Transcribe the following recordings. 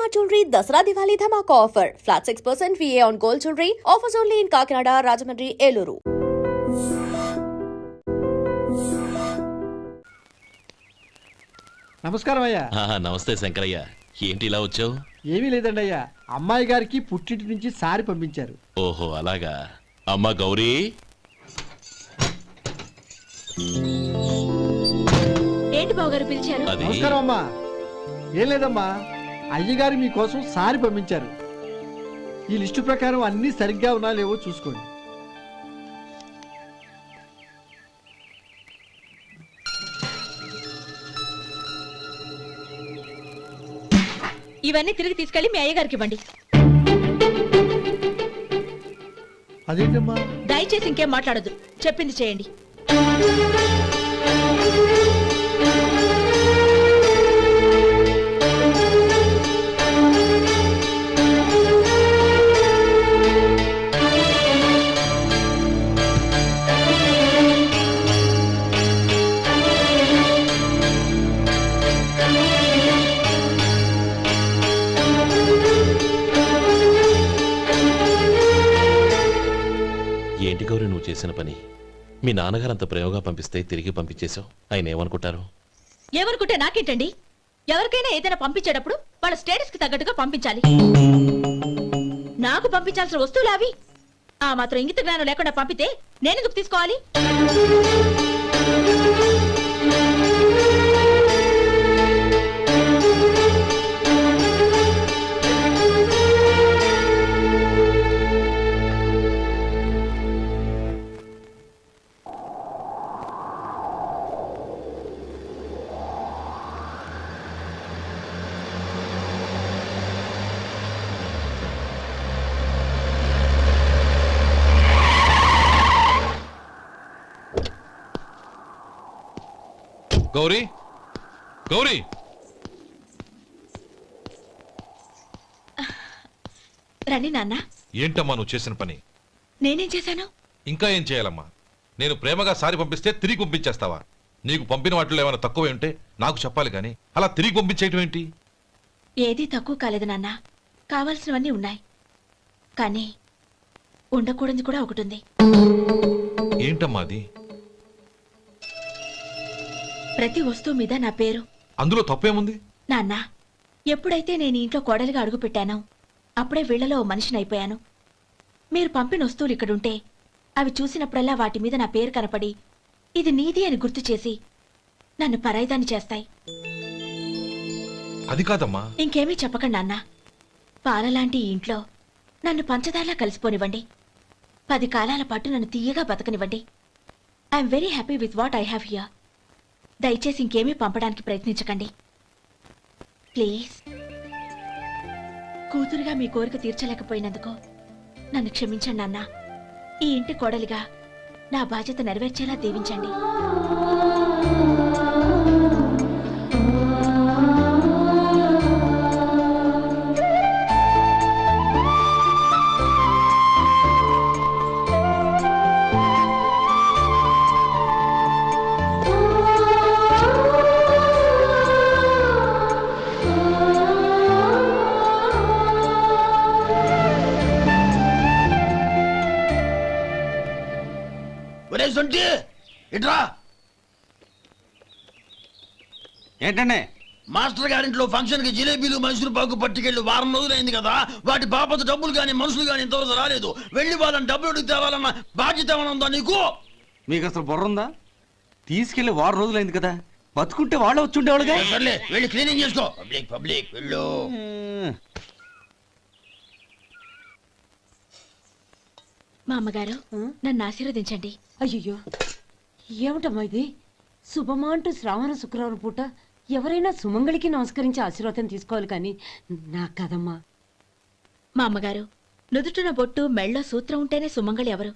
Shalimar Jewelry Dasra Diwali Dhamaka offer. Flat 6% VA on gold jewelry. Offers only in Kakinada, Rajahmundry, Eluru. నమస్కారం అయ్యా. నమస్తే శంకరయ్య, ఏంటి ఇలా వచ్చావు? ఏమీ లేదండి అయ్యా, అమ్మాయి గారికి పుట్టింటి నుంచి సారి పంపించారు. ఓహో అలాగా. అమ్మా గౌరీ, ఏంటి బావగారు పిలిచారు? నమస్కారం అమ్మా. ఏం లేదమ్మా, అయ్యగారు మీకోసం సారి పంపించారు. ఈ లిస్టు ప్రకారం అన్ని సరిగ్గా ఉన్నా లేవో చూసుకోండి. ఇవన్నీ తిరిగి తీసుకెళ్లి మీ అయ్యగారికి ఇవ్వండి. అదేంటమ్మా? దయచేసి ఇంకేం మాట్లాడొద్దు, చెప్పింది చేయండి. ఏంటి గౌరీ నువ్వు చేసిన పని? మీ నాన్నగారు అంత ప్రేమగా పంపిస్తే తిరిగి పంపించేశావు. ఆయన ఏమనుకుంటారు? ఏమనుకుంటే నాకేంటండి? ఎవరికైనా ఏదైనా పంపించేటప్పుడు వాళ్ళ స్టేటస్ కి తగ్గట్టుగా పంపించాలి. నాకు పంపించాల్సిన వస్తువులు అవి. ఆ మాత్రం ఇంగిత జ్ఞానం లేకుండా పంపితే నేనెందుకు తీసుకోవాలి? గౌరీ, గౌరీ, రండి నాన్న. ఏంటమ్మా నువ్వు చేసిన పని? నేనేం చేశాను? ఇంకా ఏం చేయాలమ్మా? నేను ప్రేమగా సారి పంపిస్తే తిరిగి పంపించేస్తావా? నీకు పంపిన వాటిలో ఏమైనా తక్కువ ఉంటే నాకు చెప్పాలి కానీ అలా తిరిగి పంపించేయటం ఏంటి? ఏదీ తక్కువ కాలేదు నాన్న, కావాల్సినవన్నీ ఉన్నాయి. కానీ ఉండకూడదు కూడా ఒకటి ఉంది. ఏంటమ్మా అది? ప్రతి వస్తువు మీద నా పేరు. అందులో తప్పేముంది? నాన్న, ఎప్పుడైతే నేను ఇంట్లో కోడలిగా అడుగు పెట్టానో అప్పుడే వీళ్లలో ఓ మనిషిని అయిపోయాను. మీరు పంపిన వస్తువులు ఇక్కడుంటే అవి చూసినప్పుడల్లా వాటి మీద నా పేరు కనపడి ఇది నీది అని గుర్తు చేసి నన్ను పరాయిదాన్ని చేస్తాయి. అది కాదమ్మా. ఇంకేమీ చెప్పకండి నాన్న. పాలలాంటి ఈ ఇంట్లో నన్ను పంచదారలా కలిసిపోనివ్వండి. 10 కాలాల పాటు నన్ను తీయగా బతకనివ్వండి. I'm very happy with what I have here. దయచేసి ఇంకేమీ పంపడానికి ప్రయత్నించకండి ప్లీజ్. కూతురుగా మీ కోరిక తీర్చలేకపోయినందుకు నన్ను క్షమించండి నాన్న. ఈ ఇంటి కోడలిగా నా బాధ్యత నెరవేర్చేలా దీవించండి. ఏంటండి? మాస్టర్ గారింట్లో ఫంక్షన్ కి జిలేబీలు మైసూరు పాకు పట్టుకెళ్ళి వారం రోజులైంది కదా. వాటి బాపత డబ్బులు గాని మనుషులు గాని ఇంతవరకు రాలేదు. వెళ్ళి వాళ్ళని డబ్బులు అడిగి తేవాలన్న బాధ్యత ఏమైనా ఉందా నీకు? మీకు అసలు బుర్ర ఉందా? తీసుకెళ్లి వారం రోజులైంది కదా, బతుకుంటే వాళ్ళు వచ్చి ఉండేవాళ్ళుగా. సర్లే వెళ్ళి క్లీనింగ్ చేసుకో. పబ్లిక్ పబ్లిక్ వెళ్ళు. మా అమ్మగారు నన్ను ఆశీర్వదించండి. అయ్యో, ఏమిటమ్మా ఇది? శుభమా అంటూ శ్రావణ శుక్రవారం పూట ఎవరైనా సుమంగళికి నమస్కరించి ఆశీర్వాదం తీసుకోవాలి కానీ నా కదమ్మా. మా అమ్మగారు, నుదుటిన బొట్టు మెళ్ళో సూత్రం ఉంటేనే సుమంగళి ఎవరు?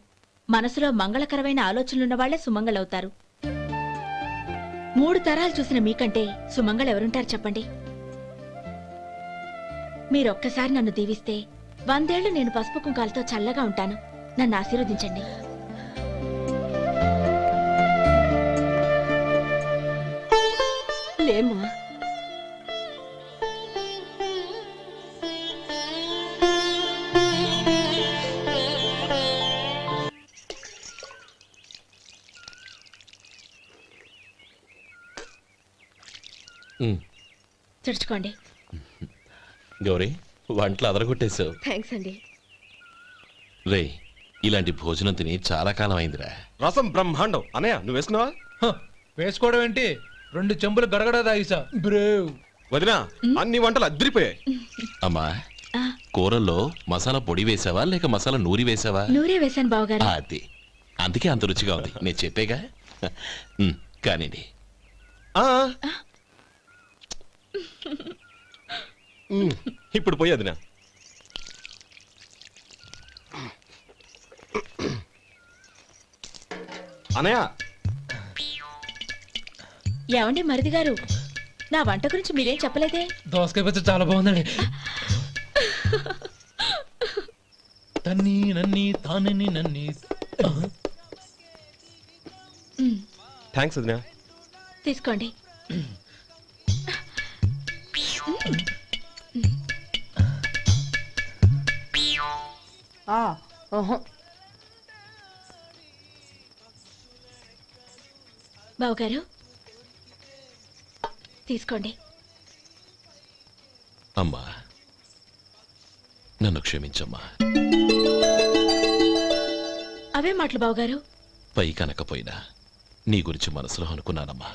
మనసులో మంగళకరమైన ఆలోచనలున్న వాళ్లే సుమంగళవుతారు. 3 తరాలు చూసిన మీకంటే సుమంగళెవరుంటారు చెప్పండి? మీరొక్కసారి నన్ను దీవిస్తే 100 ఏళ్లు నేను పసుపు కుంకాలతో చల్లగా ఉంటాను. నన్ను ఆశీర్వదించండి. లేమ్మా, తుడుచుకోండి. గౌరీ వంటలు అదరగొట్టేశావు. థ్యాంక్స్ అండి. రే ఇలాంటి భోజనం తిని చాలా కాలం అయిందిరా. రసం బ్రహ్మాండం. అనయ్య నువ్వు వేసుకున్నావా? వేసుకోవడం ఏంటి, 2 చెంబులు గడగడ తాగిసా బ్రేవ్. వదినా అన్ని వంటలు అద్దరిపోయాయి. అమ్మా ఆ, కూరల్లో మసాలా పొడి వేసావా లేక మసాలా నూరి వేసావా? నూరే వేశాను బావగారు. అది అందుకే అంత రుచిగా ఉంది. నేను చెప్పేగా. కానివ్వండి. ఆ. ఇప్పుడు పోయి వదినా. అనయ్య ఏమండి మరిది గారు, నా వంట గురించి మీరేం చెప్పలేదే? దోసకాయ పచ్చడి చాలా బాగుందండి. తన్ని నన్ని తానని నన్ని. థ్యాంక్స్ వదినా. తీసుకోండి. ఓహో, బావగారు తీసుకోండి. అమ్మా నన్ను క్షమించమ్మా. అవే మాటలు బావగారు. పై కనకపోయినా నీ గురించి మనసులో అనుకున్నానమ్మా.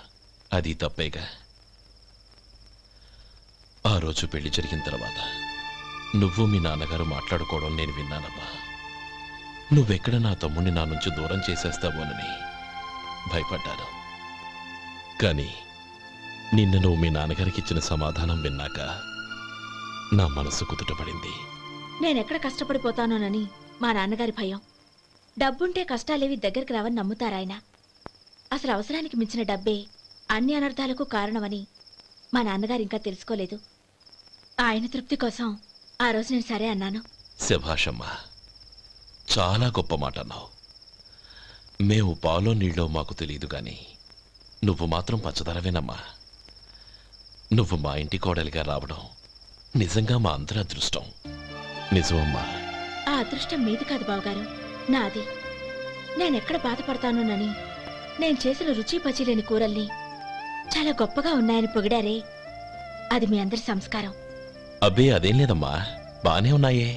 అది తప్పేగా. ఆ రోజు పెళ్లి జరిగిన తర్వాత నువ్వు మీ నాన్నగారు మాట్లాడుకోవడం నేను విన్నానమ్మా. నువ్వెక్కడ నా తమ్ముడిని నా నుంచి దూరం చేసేస్తావోనని భయపడ్డాను. కానీ నిన్న నువ్వు మీ నాన్నగారికి ఇచ్చిన సమాధానం విన్నాక నా మనసు కుదుటపడింది. నేనెక్కడ కష్టపడిపోతానోనని మా నాన్నగారి భయం. డబ్బుంటే కష్టాలేవి దగ్గరికి రావని నమ్ముతారాయన. అసలు అవసరానికి మించిన డబ్బే అన్ని అనర్థాలకు కారణమని మా నాన్నగారు ఇంకా తెలుసుకోలేదు. ఆయన తృప్తి కోసం ఆ రోజు నేను సరే అన్నాను. శభాషమ్మా, చాలా గొప్ప మాట అన్నావు. మేము పాలో నీళ్ళో మాకు తెలియదు గాని నువ్వు మాత్రం పచ్చదరవేనమ్మా. నువ్వు మా ఇంటి కోడలిగా రావడం నిజంగా మా అందరి అదృష్టం. నిజమమ్మా. ఆ అదృష్టం మీది కాదు బావగారు, నాది. నేనెక్కడ బాధపడతానోనని నేను చేసిన రుచి పచిలేని కూరల్ని చాలా గొప్పగా ఉన్నాయని పొగిడారే, అది మీ అందరి సంస్కారం. అబ్బే అదేం లేదమ్మా, బానే ఉన్నాయే.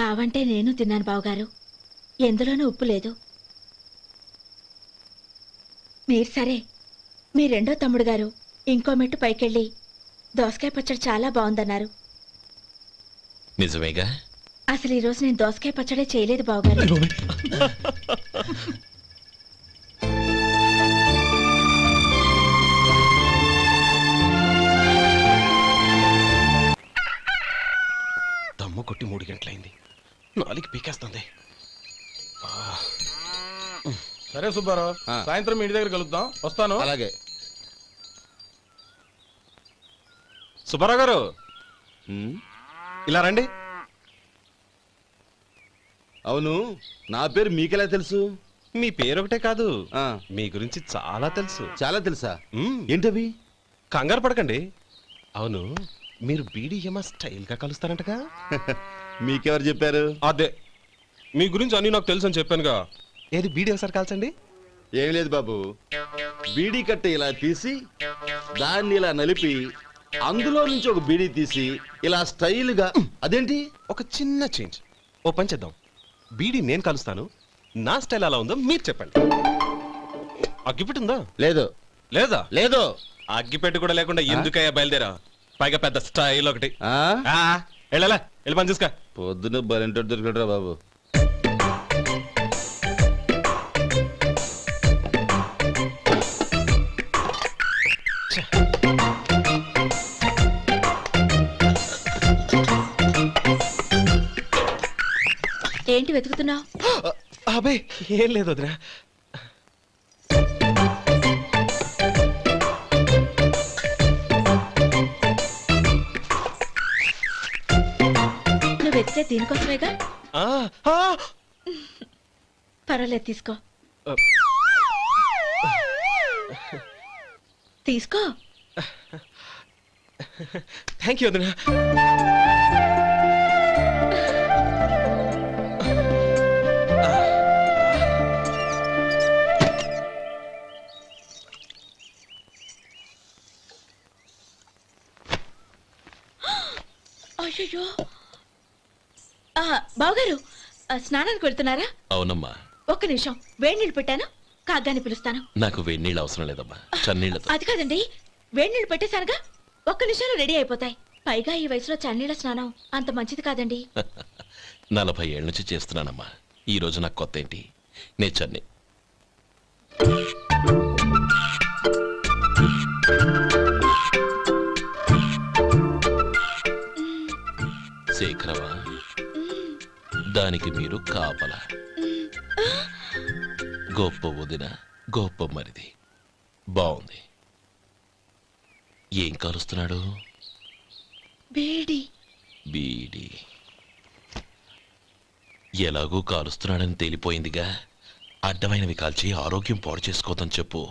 ఆవంటే నేను తిన్నాను బావగారు, ఎందులోనూ ఉప్పు లేదు. మీరు సరే, మీ రెండో తమ్ముడు గారు ఇంకో మెట్టు పైకెళ్ళి దోసకాయ పచ్చడి చాలా బాగుందన్నారు. నిజమేగా. అసలు ఈరోజు నేను దోసకాయ పచ్చడే చేయలేదు బావగారు. దమ్ము కొట్టి 3 గంటలైంది. 4 పీకేస్తుంది. సరే సుబ్బారావు, సాయంత్రం ఇంటి దగ్గర కలుద్దాం. వస్తాను. అలాగే. సుబ్బారావు గారు ఇలా రండి. అవును, నా పేరు మీకెలా తెలుసు? మీ పేరు ఒకటే కాదు, మీ గురించి చాలా తెలుసు. చాలా తెలుసా? మ్మ్. ఏంటవి? కంగారు పడకండి. అవును, మీరు బీడీఎం స్టైల్ గా కలుస్తారంటగా? మీకెవరు చెప్పారు? అదే, మీ గురించి అన్ని నాకు తెలుసు అని చెప్పానుగా. ఏది బీడీ ఒకసారి కాల్చండి. ఏం లేదు బాబు, బీడీ కట్ట ఇలా తీసి దాన్ని ఇలా నలిపి అందులో నుంచి ఒక బీడీ తీసి ఇలా స్టైల్గా. అదేంటి? ఒక చిన్న చేంజ్. ఓ పని చేద్దాం, బీడీ నేను కలుస్తాను, నా స్టైల్ అలా ఉందో మీరు చెప్పండి. అగ్గిపెట్టి ఉందా? లేదు. లేదా? లేదు. అగ్గిపెట్టి కూడా లేకుండా ఎందుకయ్యా బయలుదేరా? పైగా పెద్ద స్టైల్ ఒకటి. వెళ్ళాలా, వెళ్ళి పని చూసుకో. పొద్దున బలింటోడు దొరికడరా బాబు. ఏంటి వెతుకుతున్నావు? అబే ఏం లేదు వదినా. నువ్వు వెతికే దీనికోసమేగా. ఆ, ఆ. పర్వాలేదు, తీసుకో. తీసుకో. థ్యాంక్ యూ వదినా. అయ్యో బావగారు స్నానానికి వెళ్తున్నారా? అవునమ్మా. ఒక్క నిమిషం, వేడి నీళ్ళు పెట్టాను, కాగ్గాని పిలుస్తాను. నాకు వేడినీళ్ళు అవసరం లేదమ్మా, చన్నీళ్ళతో. అది కాదండి, వేడి నీళ్ళు పెట్టేశానుగా, ఒక్క నిమిషంలో రెడీ అయిపోతాయి. పైగా ఈ వయసులో చన్నీళ్ళ స్నానం అంత మంచిది కాదండి. 40 ఏళ్ళ నుంచి చేస్తున్నానమ్మా. ఈ రోజు నాకు కొత్త ఏంటి? నే చన్ని. శేఖరవా, దానికి మీరు కాపలా. గొప్ప వదిన, గొప్ప మరిది. బాగుంది. ఏం కాలుస్తున్నాడు? బీడి. బీడి ఎలాగూ కాలుస్తున్నాడని తేలిపోయిందిగా. అడ్డమైనవి కాల్చి ఆరోగ్యం పాడు చేసుకోదని చెప్పు.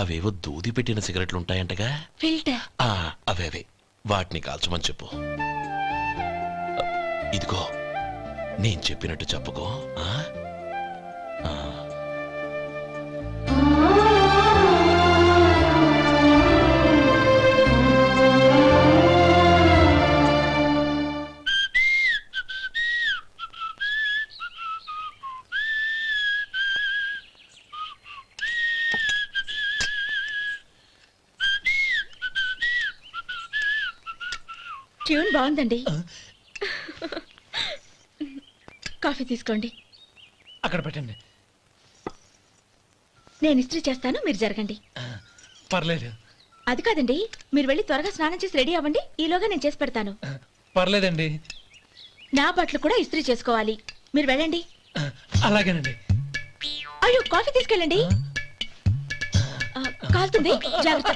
అవేవో దూది పెట్టిన సిగరెట్లుంటాయంటగా, ఫిల్టర్. అవే వాటిని కాల్చమని చెప్పు. ఇదిగో, నేను చెప్పినట్టు చెప్పుకో. ట్యూన్ బాగుందండి. కాఫీ తీసుకోండి. అక్కడ పెట్టండి. నేను ఇస్త్రీ చేస్తాను, మీరు జరగండి. పర్లేదు. అది కాదండి, మీరు వెళ్ళి త్వరగా స్నానం చేసి రెడీ అవ్వండి, ఈలోగా నేను చేసి పెడతాను. పర్లేదండి. నా బట్టలు కూడా ఇస్త్రీ చేసుకోవాలి, మీరు వెళ్ళండి. అలాగేనండి. అయ్యో, కాఫీ తీసుకెళ్ళండి. కాలుతుంది, జాగ్రత్త.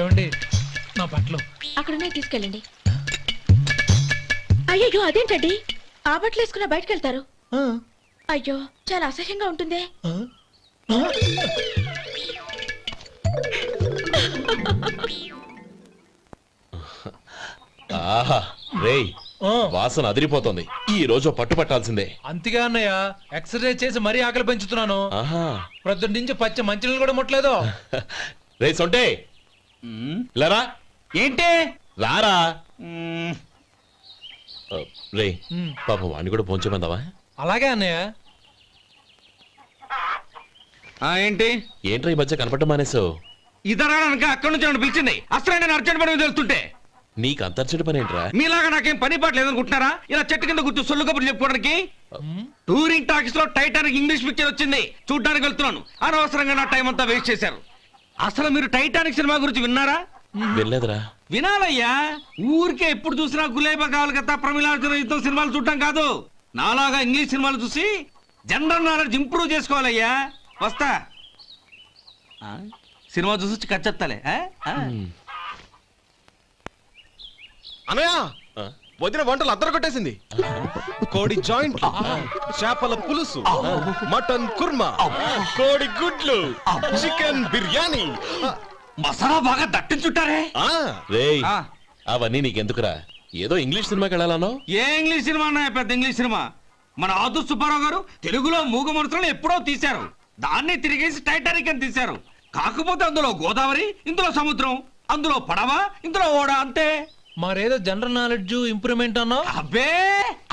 ఏమండి, నా బట్టలు అక్కడున్నాయి, తీసుకెళ్ళండి. అయ్యో, అదేంటండి, ఆ బట్టలు వేసుకున్న బయటకు వెళ్తారు? అయ్యో, చాలా అసహ్యంగా ఉంటుందే. ఆహా రేయ్, వాసన అదిరిపోతుంది. ఈ రోజు పట్టుపట్టాల్సిందే. అంతిగా అన్నయ్య, ఎక్సర్సైజ్ చేసి మరీ ఆకలి పెంచుతున్నాను. ఆహా, ప్రొద్దున నుంచి పచ్చ మంచినీళ్ళు కూడా ముట్టలేదు. రే సొంటే, లరా. ఏంటి? రారా. రే, పాపం వాణ్ణి కూడా పోంచమందావా? అలాగే అన్నయ్య. ఏంటి? ఏంట్రా ఈ మధ్య కనపడటం మానేసావు? ఇతరా అక్కడి నుంచి నన్ను పిలిచింది. అసలు నేను అర్జెంట్ పని తెలుస్తుంటే నీకు అంతర్చడి పని ఏంట్రా? మీలాగా నాకేం పని పాట లేదనుకుంటున్నారా? ఇలా చెట్టు కింద కూర్చో సొల్లు కబుర్లు చెప్పుకోవడానికి. టూరింగ్ టాకీస్ లో టైటానిక్ ఇంగ్లీష్ పిక్చర్ వచ్చింది, చూడ్డానికి వెళ్తున్నాను. అనవసరంగా నా టైం అంతా వేస్ట్ చేశారు. అసలు మీరు టైటానిక్ సినిమా గురించి విన్నారా? వెళ్ళలేదురా. వినాలయ్యా. ఊరికే ఎప్పుడు చూసినా గులేబా కావాలి కదా, ప్రమిళార్జున యుద్ధం సినిమాలు చూడటం కాదు. నాలాగా ఇంగ్లీష్ సినిమాలు చూసి జనరల్ నాలెడ్జ్ ఇంప్రూవ్ చేసుకోవాలయ్యా. వస్తా. సినిమా చూసి కచ్చెత్తాలే. అనయ్య, వదిన వంటలు అద్దరు కొట్టేసింది. కోడి జాయింట్, చేపల పులుసు, మటన్ కుర్మా, కోడి గుడ్లు, చికెన్ బిర్యానీ, మసాలా బాగా దట్టించుంటారే. రేయ్, అవన్నీ నీకెందుకురా? ఏదో ఇంగ్లీష్ సినిమాకి వెళ్ళాలనో? ఏ ఇంగ్లీష్ సినిమా అన్నా? పెద్ద ఇంగ్లీష్ సినిమా. మన ఆదు సుబ్బారావు గారు తెలుగులో మూగ మనుషులను ఎప్పుడో తీశారు. దాన్ని తిరిగేసి టైటానిక్ అని తీశారు. కాకపోతే అందులో గోదావరి, ఇందులో సముద్రం, అందులో పడవ, ఇందులో ఓడ, అంతే. మరేదో జనరల్ నాలెడ్జ్ ఇంప్రూవ్మెంట్ అన్నా? అబ్బే,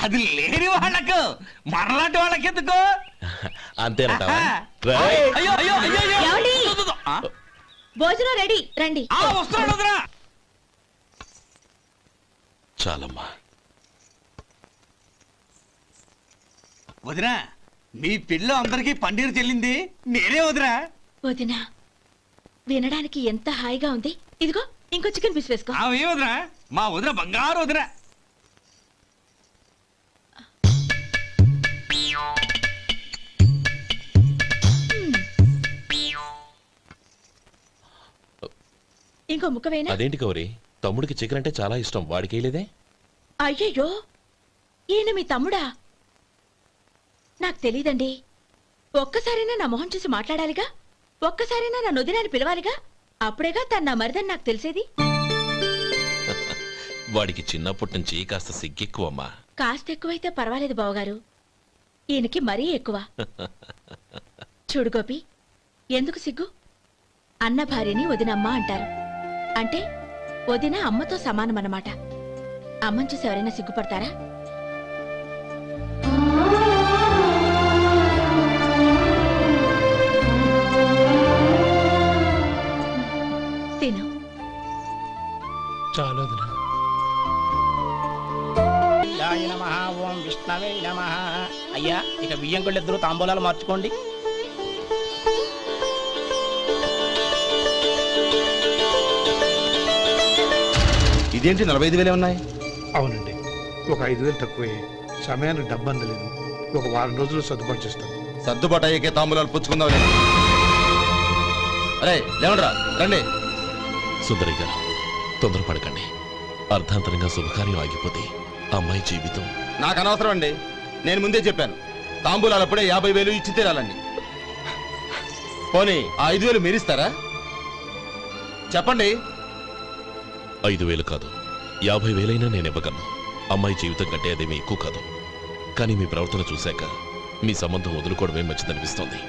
అది లేని వాళ్ళకు, మనలాంటి వాళ్ళకి ఎందుకు? అంతేనంటావా? అయ్యో అయ్యో అయ్యో అయ్యో. ఏమండి? ఆ? భోజనం రెడీ, రండి. వస్తున్నాడు వదరా. చాలమ్మా. వదినా, మీ పిల్ల అందరికీ పన్నీరు చెల్లింది నేనే వదినా. వదినా, వినడానికి ఎంత హాయిగా ఉంది. ఇదిగో ఇంకో చికెన్ పీస్ వేసుకో. ఏ వదినా, మా వదిన బంగారు వదినా. ఇంకో ముక్క వేయనా? అదేంటి గౌరీ, తమ్ముడికి చికెన్ అంటే చాలా ఇష్టం, వాడికి వేయలేదే? అయ్యయ్యో, ఈయన మీ తమ్ముడా? నాకు తెలీదండి. ఒక్కసారైనా నా మొహం చూసి మాట్లాడాలిగా, ఒక్కసారైనా నా నొదినాన్ని పిలవాలిగా, అప్పుడేగా తను నా మరిదని నాకు తెలిసేది. వాడికి చిన్నప్పటి నుంచి కాస్త సిగ్గెక్కువమ్మా. కాస్త ఎక్కువైతే పర్వాలేదు బావగారు. ఈయనకి మరీ ఎక్కువ. చూడు గోపి, ఎందుకు సిగ్గు? అన్న భార్యని వదినమ్మ అంటారు. అంటే వదిన అమ్మతో సమానమన్నమాట. అమ్మని చూసి ఎవరైనా సిగ్గుపడతారా? తిను. చాలా వదినా. ఓం విష్ణవే నమః. అయ్యా, ఇక బియ్యంకుళ్ళు ఇద్దరు తాంబూలాలు మార్చుకోండి. ఇదేంటి 45,000 ఉన్నాయి? అవునండి, ఒక 5,000 తక్కువే. సమయానికి డబ్బు అందలేదు. ఒక వారం రోజులు సర్దుబాటు చేస్తాం. సర్దుబాటు అయ్యకే తాంబూలాలు పుచ్చుకుందాం. అరే లేవండ్రా, రండి. సుందరి గారు, తొందరపడకండి. అర్ధాంతరంగా శుభకార్యం ఆగిపోతే అమ్మాయి జీవితం. నాకు అనవసరం అండి, నేను ముందే చెప్పాను. తాంబూలాలు అప్పుడే 50,000 ఇచ్చి తీరాలండి. పోనీ ఆ 5,000 మీరిస్తారా? చెప్పండి. 5,000 కాదు, 50,000 నేను ఇవ్వగలను. అమ్మాయి జీవితం కంటే అదేమీ ఎక్కువ కాదు. కానీ మీ ప్రవర్తన చూశాక మీ సంబంధం వదులుకోవడమే మంచిదనిపిస్తోంది.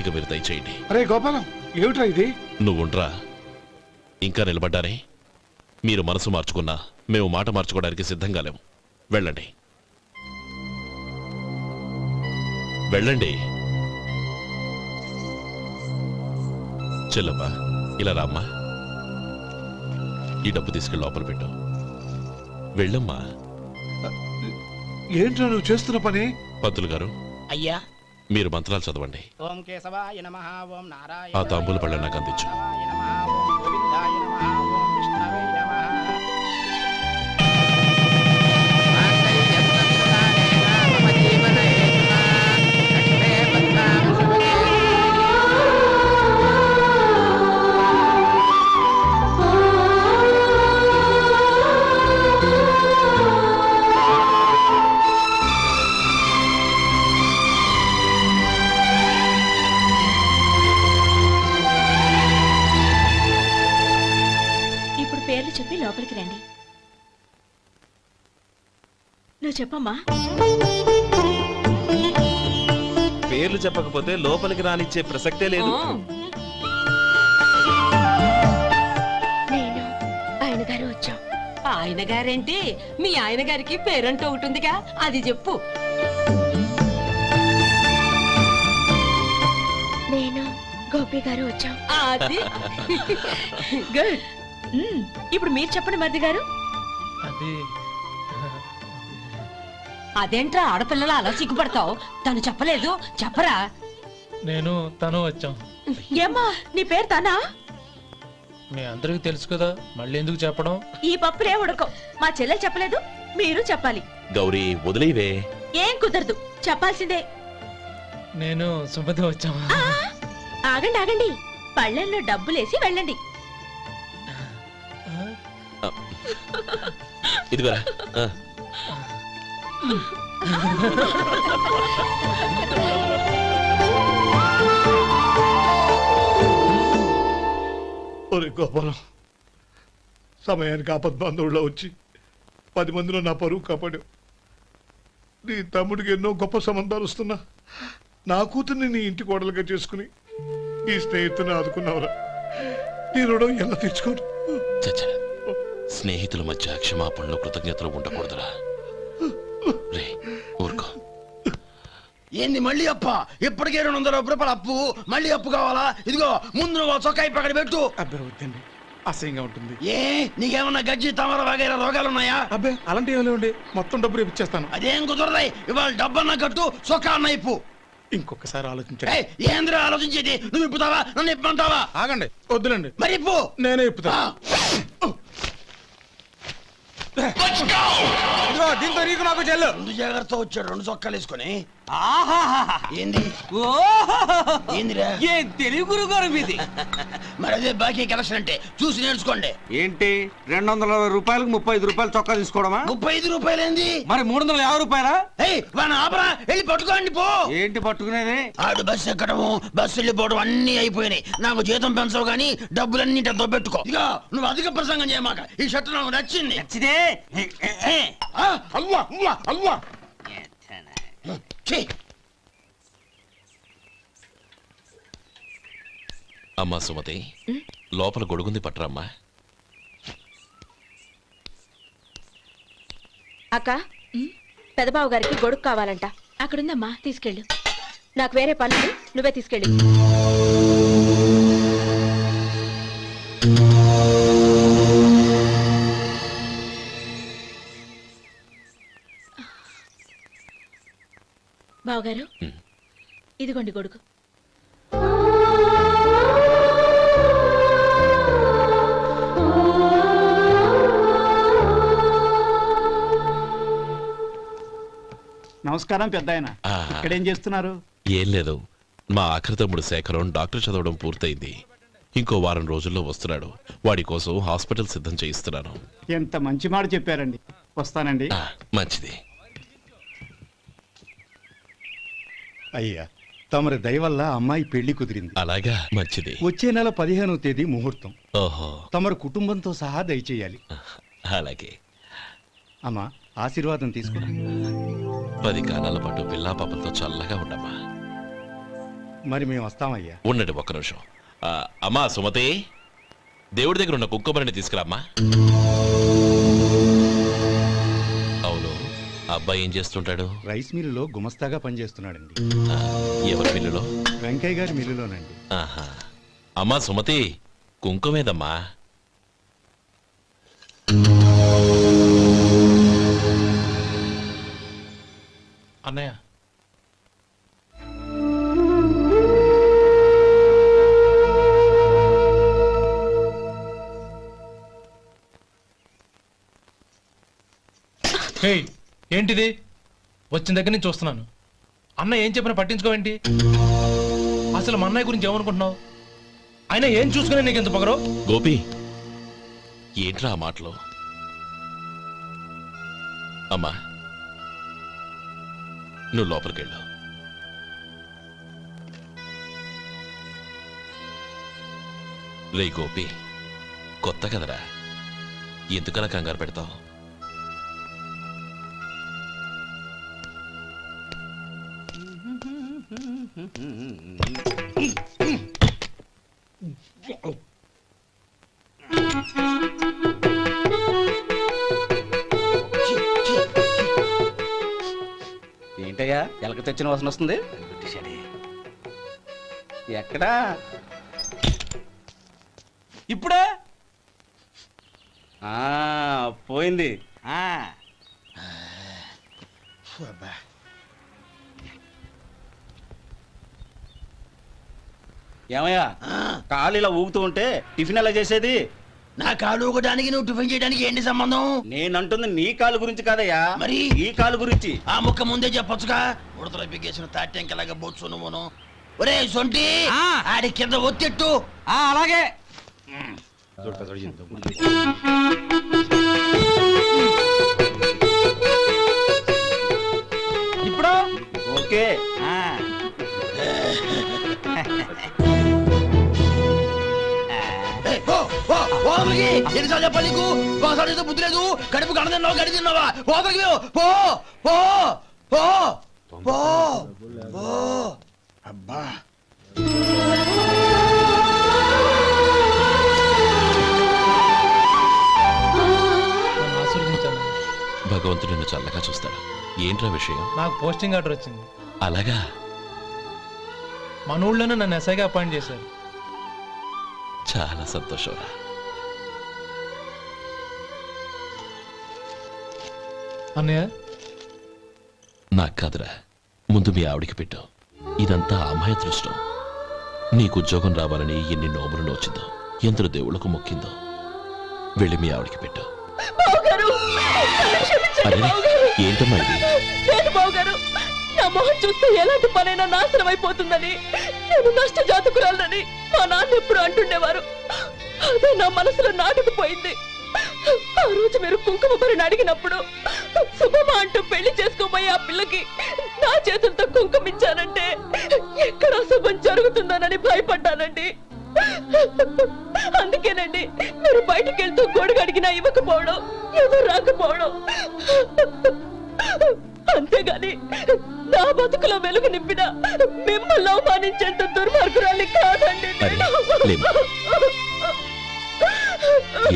ఇక మీరు దయచేయండి. అరే గోపాలం, ఏమిట్రా ఇది? నువ్వుండ్రా. ఇంకా నిలబడ్డారే? మీరు మనసు మార్చుకున్నా మేము మాట మార్చుకోవడానికి సిద్ధంగా లేము. వెళ్ళండి, వెళ్ళండి. చెల్లమ్మా, ఇలా రామ్మా. ఈ డబ్బు తీసుకెళ్ళి లోపల పెట్టు. వెళ్ళమ్మా. ఏంట్రా నువ్వు చేస్తున్న పని? పంతులు గారు, అయ్యా, మీరు మంత్రాలు చదవండి. ఓం కేశవాయ నమః. ఓం నారాయణ. ఆ తాంబూల పళ్ళ నాకు అందించు. ఓం గోవిందాయ నమః. ఓం విష్ణవే నమః. ఇప్పుడు పేర్లు చెప్పి లోపలికి రండి. నువ్వు చెప్పమ్మా. పేర్లు చెప్పకపోతే లోపలికి రానిచ్చే ప్రసక్తే లేదు. నేను ఆయన గారు వచ్చాం. ఆయన గారేంటి? మీ ఆయన గారికి పేరంటూ ఒకటి ఉందిగా, అది చెప్పు. నేను గోపి గారు వచ్చాం. అది గుడ్. ఇప్పుడు మీరు చెప్పండి మరిది గారు. అది అదేంట్రా ఆడపిల్లలు అలా సిగ్గుపడతావు? తను చెప్పలేదు, చెప్పరా? నేను తను వచ్చాం. ఏమ్మా, నీ పేరు తానా? మీ అందరికీ తెలుసు కదా, మళ్ళీ ఎందుకు చెప్పడం? ఈ పప్పులే ఉడకం. మా చెల్లెలు చెప్పలేదు, మీరు చెప్పాలి. గౌరీ, వదిలేవే. ఏం కుదరదు, చెప్పాల్సిందే. నేను సుమతి వచ్చాం. ఆ, ఆగండి ఆగండి, పళ్ళెంలో డబ్బులేసి వెళ్ళండి. ఇదిగోరా. ఒరే గోపాలం, సమయానికి ఆపద్బాంధవుల్లో వచ్చి 10 మందిలో నా పరువు కాపాడావు. నీ తమ్ముడికి ఎన్నో గొప్ప సంబంధాలు వస్తున్నా నా కూతుర్ని నీ ఇంటి కోడలుగా చేసుకుని ఈ స్నేహితుని ఆదుకున్నావురా. నీ రుణం ఎలా తీర్చుకోరు? చచ్చా, స్నేహితుల మధ్య క్షమాపణలు కృతజ్ఞతలు ఉండకూడదురా. రే, ఊరుకో. ఏంది మళ్ళీ అప్ప? ఇప్పటికే 200 రూపాయల అప్పు, మళ్ళీ అప్పు కావాలా? ఇదిగో ముందు నువ్వు చొక్కాయి పక్కన పెట్టు. అబ్బే వద్దండి, అసహ్యంగా ఉంటుంది. ఏ, నీకేమన్నా గజ్జి తమర వగైరా రోగాలున్నాయా? అబ్బే అలాంటి ఏమీ లేవండి, మొత్తం డబ్బు రేపు ఇచ్చేస్తాను. అదేం కుదరదాయి. ఇవాళ డబ్బన్నా కట్టు, చొక్కా అన్న ఇప్పు. ఇంకొకసారి ఆలోచించండి. ఏయ్, ఏంద్రా ఆలోచించేది? నువ్వు ఇప్పుతావా, నన్ను ఇప్పమంటావా? ఆగండి, వద్దులండి, మరి ఇప్పు. నేనే ఇప్పుతా. దీంతో నీకు నాకు చెల్లు. ముందు జాగ్రత్త వచ్చాడు, 2 చొక్కాలు వేసుకొని. ఏంది? ఏందిరా? ఏ తెలుగు గురువు గారు మీది? మరి అదే బాకీ కలెక్షన్ అంటే, చూసి నేర్చుకోండి. ఏంటి 220 రూపాయలకు 35 రూపాయలు చొక్కా తీసుకోవడమా? 35 రూపాయలు ఏంది? మరి 350 రూపాయలా? ఏయ్, వాడిని ఆపరా, వెళ్ళి పట్టుకోండి పో. ఏంటి పట్టుకునేది? ఆడు బస్సు ఎక్కడము, బస్సు వెళ్ళిపోవడం అన్ని అయిపోయినాయి. నాకు జీతం పెంచవు గానీ డబ్బులన్నీ దొబ్బెట్టుకో. ఇక నువ్వు అధిక ప్రసంగం చేయమాక. ఈ షర్ట్ నాకు నచ్చింది. నచ్చితే అల్వా అల్వా అల్వా. ఛీ, అమ్మా సుమతి లోపల గొడుగుంది పట్టరమ్మా. అక్క పెదబాబు గారికి గొడుగు కావాలంట. అక్కడుందమ్మా, తీసుకెళ్ళు. నాకు వేరే పనులు, నువ్వే తీసుకెళ్ళు. బావగారు, ఇదిగోండి గొడుగు. నమస్కారం పెద్ద ఆయన. ఇక్కడేం చేస్తున్నారు? ఏం లేదు, మా ఆఖరి తమ్ముడు శేఖరం డాక్టర్ చదవడం పూర్తయింది. ఇంకో వారం రోజుల్లో వస్తున్నాడు. వాడి కోసం హాస్పిటల్ సిద్ధం చేయిస్తున్నాను. ఎంత మంచి మాట చెప్పారండి. వస్తానండి. మంచిది. అయ్యా, తమరి దయ వల్ల అమ్మాయి పెళ్లి కుదిరింది. అలాగా, మంచిది. వచ్చే నెల 15వ తేదీ ముహూర్తం. ఓహో, తమరు కుటుంబంతో సహా దయచేయాలి. అలాగే. అమ్మా, ఆశీర్వాదం తీసుకో. 10 కాలాల పాటు పిల్లా పాపలతో చల్లగా ఉండమ్మా. మరి మేము వస్తామయ్యా. ఉండండి ఒక్క నిమిషం. అమ్మా సుమతి, దేవుడి దగ్గర ఉన్న కుక్కమరిని తీసుకురామ్మా. అవును, అబ్బాయి ఏం చేస్తుంటాడు? రైస్ మిల్లులో గుమస్తాగా పనిచేస్తున్నాడండి. ఎవరి మిల్లులో? వెంకయ్య గారి మిల్లులోనండి. ఆహా. అమ్మా సుమతి, కుంకుమేదమ్మా. అన్నయ్య, ఏంటిది? వచ్చిన దగ్గర నుంచి చూస్తున్నాను. అన్న ఏం చెప్పినా పట్టించుకోవేంటి? అసలు మా అన్నయ్య గురించి ఏమనుకుంటున్నావు? ఆయన ఏం చూసుకునే నీకు ఎంత పొగరు? గోపి, ఏంట్రా ఆ మాటలు? అమ్మా, నువ్వు లోపలికెళ్ళు. రే గోపి, కొత్త కదరా, ఎందుకలా కంగారు పెడతావు? ఏంటయ్యా, ఎలక తెచ్చిన వాసన వస్తుంది? ఎక్కడా? ఇప్పుడే పోయింది. ఏమయ్యా, కాలు ఇలా ఊగుతూ ఉంటే టిఫిన్ ఎలా చేసేది? నా కాలు ఊగడానికి నువ్వు టిఫిన్ చేయడానికి ఏంటి సంబంధం? నేనంటుంది నీ కాలు గురించి కాదయ్యా, మరి ఈ కాలు గురించి. ఆ ముక్క ముందే చెప్పొచ్చుగా. ఉడతలో పిగేసిన తాట్యంకలాగా బొచ్చు నువ్వును. ఒరే సొంటి, ఆడి కింద ఒత్తిట్టు. అలాగే. ఇప్పుడు ఓకే. ఎన్నిసార్లు చెప్పాలి నీకు? ఒకసారి బుద్ధి లేదు. కడుపు గడ తిన్నావు, గడి తిన్నావా? పోతకి పో పో పో పో పో. అబ్బా, భగవంతుడు నిన్ను చల్లగా చూస్తాడు. ఏంట్రా విషయం? నాకు పోస్టింగ్ ఆర్డర్ వచ్చింది. అలాగా? మన ఊళ్ళోనే నన్ను ఎస్ఐగా అపాయింట్ చేశారు. చాలా సంతోషంరా. అన్నయ్య, నాకు కాదురా, ముందు మీ ఆవిడికి పెట్టు. ఇదంతా అమ్మాయి దృష్టం. నీకు ఉద్యోగం రావాలని ఎన్ని నోములు నోచిందో, ఎందరు దేవుళ్లకు మొక్కిందో. వెళ్ళి మీ ఆవిడికి పెట్టు. అరే, ఏంటమ్మా ఇది? లేదు బావగారు, నా మొహం చూస్తే ఎలాంటి పనైనా నాశనం అయిపోతుందని, నేను నష్ట జాతకురాలని మా నాన్న ఎప్పుడు అంటుండేవారు. అదే నా మనసులో నాటుకుపోయింది. ఆ రోజు మీరు కుంకుమ భరిని అడిగినప్పుడు శుభమా అంటూ పెళ్లి చేసుకోబోయే ఆ పిల్లకి నా చేతులతో కుంకుమించానంటే ఎక్కడ శుభం జరుగుతుందోనని భయపడ్డానండి. అందుకేనండి మీరు బయటికి వెళ్తూ గొడుగు అడిగినా ఇవ్వకపోవడం, ఏదో రాకపోవడం. అంతేగాని నా బతుకులో వెలుగు నింపిన మిమ్మల్ని అవమానించేంత దుర్మార్గురాలి కాదండి. లేమ్మా.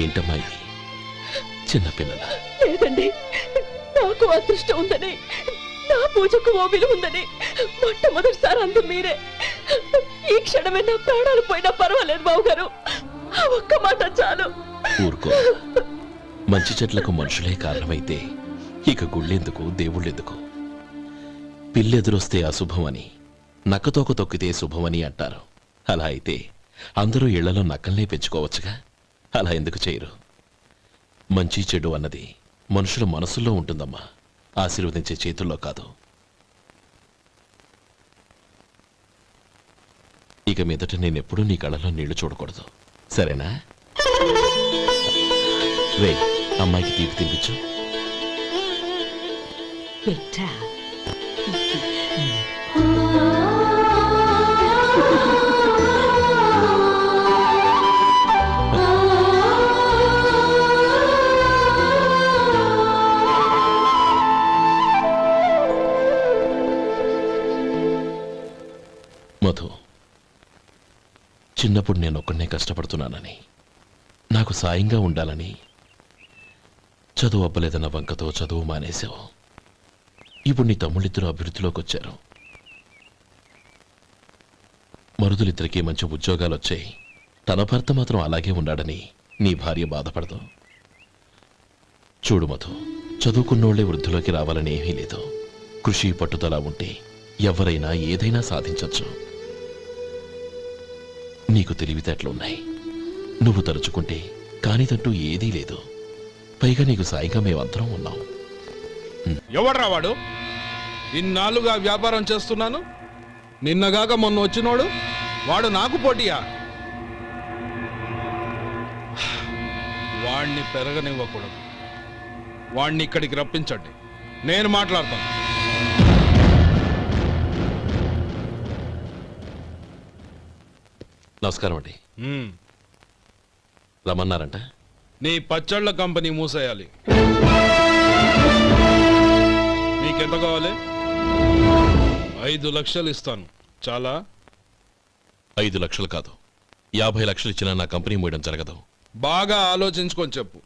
ఏంటమ్మా ఇది? చిన్నపిల్లల లేదండి, నాకు అదృష్టం ఉందని, నా పూజకు ఓ విలువ ఉందని మొట్టమొదటిసారి అందు మీరే. ఈ క్షణమే నా ప్రాణాలు పోయినా పర్వాలేదు బావగారు, ఆ ఒక్క మాట చాలు. ఊరుకో. మంచి చెట్లకు మనుషులే కారణమైతే ఇక గుళ్ళెందుకు, దేవుళ్ళెందుకు? పిల్లెదురొస్తే అశుభమని, నక్కతోక తొక్కితే శుభమని అంటారు. అలా అయితే అందరూ ఇళ్లలో నక్కల్నే పెంచుకోవచ్చుగా. అలా ఎందుకు చేయరు? మంచి చెడు అన్నది మనుషుల మనసుల్లో ఉంటుందమ్మా, ఆశీర్వదించే చేతుల్లో కాదు. ఇక మీదట నేనెప్పుడూ నీ కళ్ళలో నీళ్లు చూడకూడదు, సరేనా? రే, అమ్మాయికి తీపి తినిపించు. పెట్టా. మధు, చిన్నప్పుడు నేను ఒక్కడనే కష్టపడుతున్నానని, నాకు సాయంగా ఉండాలని చదువు అబ్బలేదన్న వంకతో చదువు మానేశావు. ఇప్పుడు నీ తమ్ముళ్ళిద్దరూ అభివృద్ధిలోకి వచ్చారు. మరుదులిద్దరికీ మంచి ఉద్యోగాలు వచ్చాయి. తన భర్త మాత్రం అలాగే ఉన్నాడని నీ భార్య బాధపడదు. చూడు మధు, చదువుకున్నోళ్లే వృద్ధిలోకి రావాలని ఏమీ లేదు. కృషి పట్టుదల ఉంటే ఎవరైనా ఏదైనా సాధించొచ్చు. నీకు తెలివితేటలున్నాయి. నువ్వు తలుచుకుంటే కానిదంటూ ఏదీ లేదు. పైగా నీకు సాయిగా మేమందరం ఉన్నాం. ఎవడ్రా వాడు? ఇన్నాళ్ళుగా వ్యాపారం చేస్తున్నాను, నిన్నగాక మొన్న వచ్చినోడు వాడు నాకు పోటీయా? వాణ్ణి పెరగనివ్వకూడదు. వాణ్ణి ఇక్కడికి రప్పించండి, నేను మాట్లాడతాను. నమస్కారం అండి. రమ్మన్నారంట? నీ పచ్చళ్ళ కంపెనీ మూసేయాలి. నీకెంత కావాలి? 5 లక్షలు ఇస్తాను. చాలా? 5 లక్షలు కాదు, 50 లక్షలు ఇచ్చినా నా కంపెనీ మూయడం జరగదు. బాగా ఆలోచించుకొని చెప్పు.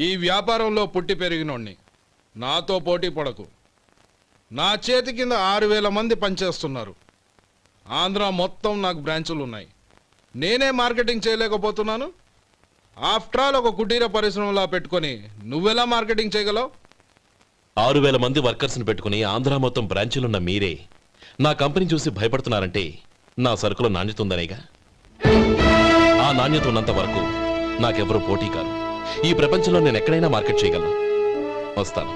ఈ వ్యాపారంలో పుట్టి పెరిగినోడ్ని, నాతో పోటీ పడకు. నా చేతి కింద 6,000 మంది పనిచేస్తున్నారు. ఆంధ్ర మొత్తం నాకు బ్రాంచులు ఉన్నాయి. నేనే మార్కెటింగ్ చేయలేకపోతున్నాను. ఆఫ్టర్ ఆల్ ఒక కుటీర పరిశ్రమలా పెట్టుకొని నువ్వెలా మార్కెటింగ్ చేయగలవు? 6,000 మంది వర్కర్స్ని పెట్టుకుని ఆంధ్ర మొత్తం బ్రాంచీలున్న మీరే నా కంపెనీ చూసి భయపడుతున్నారంటే నా సరుకుల నాణ్యత ఉందనేగా. ఆ నాణ్యత ఉన్నంత వరకు నాకెవరూ పోటీ కాదు. ఈ ప్రపంచంలో నేను ఎక్కడైనా మార్కెట్ చేయగలను. వస్తాను.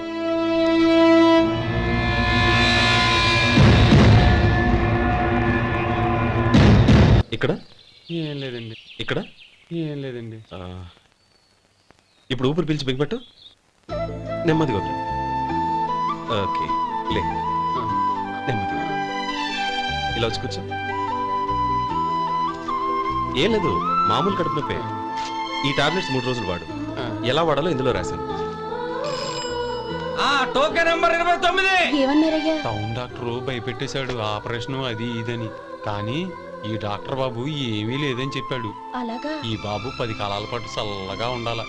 ఇక్కడ ఏం లేదండి. ఇక్కడ ఏం లేదండి. ఇప్పుడు ఊపిరి పీల్చి బిగపెట్టు. నెమ్మదిగా వదిలి. ఓకే, లే. నెమ్మదిగా ఇలా వచ్చి కూర్చో. ఏం లేదు, మామూలు కడుపు నొప్పే. ఈ టాబ్లెట్స్ 3 రోజులు వాడు. ఎలా వాడాలో ఇందులో రాశాను. Token number 29. ఏమన్నారయ్యా? టౌన్ డాక్టర్ భయపెట్టేశాడు, ఆపరేషన్ అది ఇదని. కానీ ఈ డాక్టర్ బాబు ఏమీ లేదని చెప్పాడు. అలాగా? ఈ బాబు 10 కాలాల పాటు చల్లగా ఉండాల.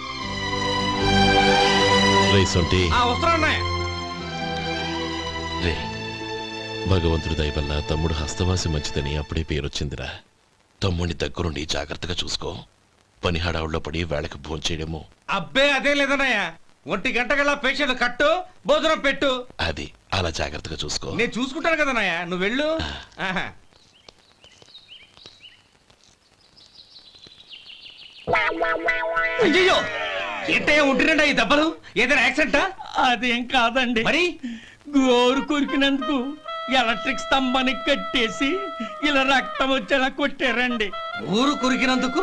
రే, భగవంతుడి దయ వల్ల తమ్ముడు హస్తవాసి మంచిదని అప్పుడే పేరొచ్చిందిరా. తమ్ముడిని దగ్గరుండి జాగ్రత్తగా చూసుకో. పని హడావుల్లో పడి వేళకి భోంచేయడము. అబ్బే అదే లేదన్నయ్య. 1 గంటకల్లా పేషెంట్ కట్టు, భోజనం పెట్టు. అది అలా జాగ్రత్తగా చూసుకో. నేను చూసుకుంటాను కదన్నయ్య, నువ్వు వెళ్ళు. అయ్యో, ఏంటయ్యా ఉంటున్నాడా ఈ దెబ్బలు? ఏదైనా యాక్సిడెంటా? అదేం కాదండి, మరి గోరు కొరికినందుకు ఎలక్ట్రిక్ స్తంభానికి కట్టేసి ఇలా రక్తం వచ్చేలా కొట్టారండి. ఊరు కొరికినందుకు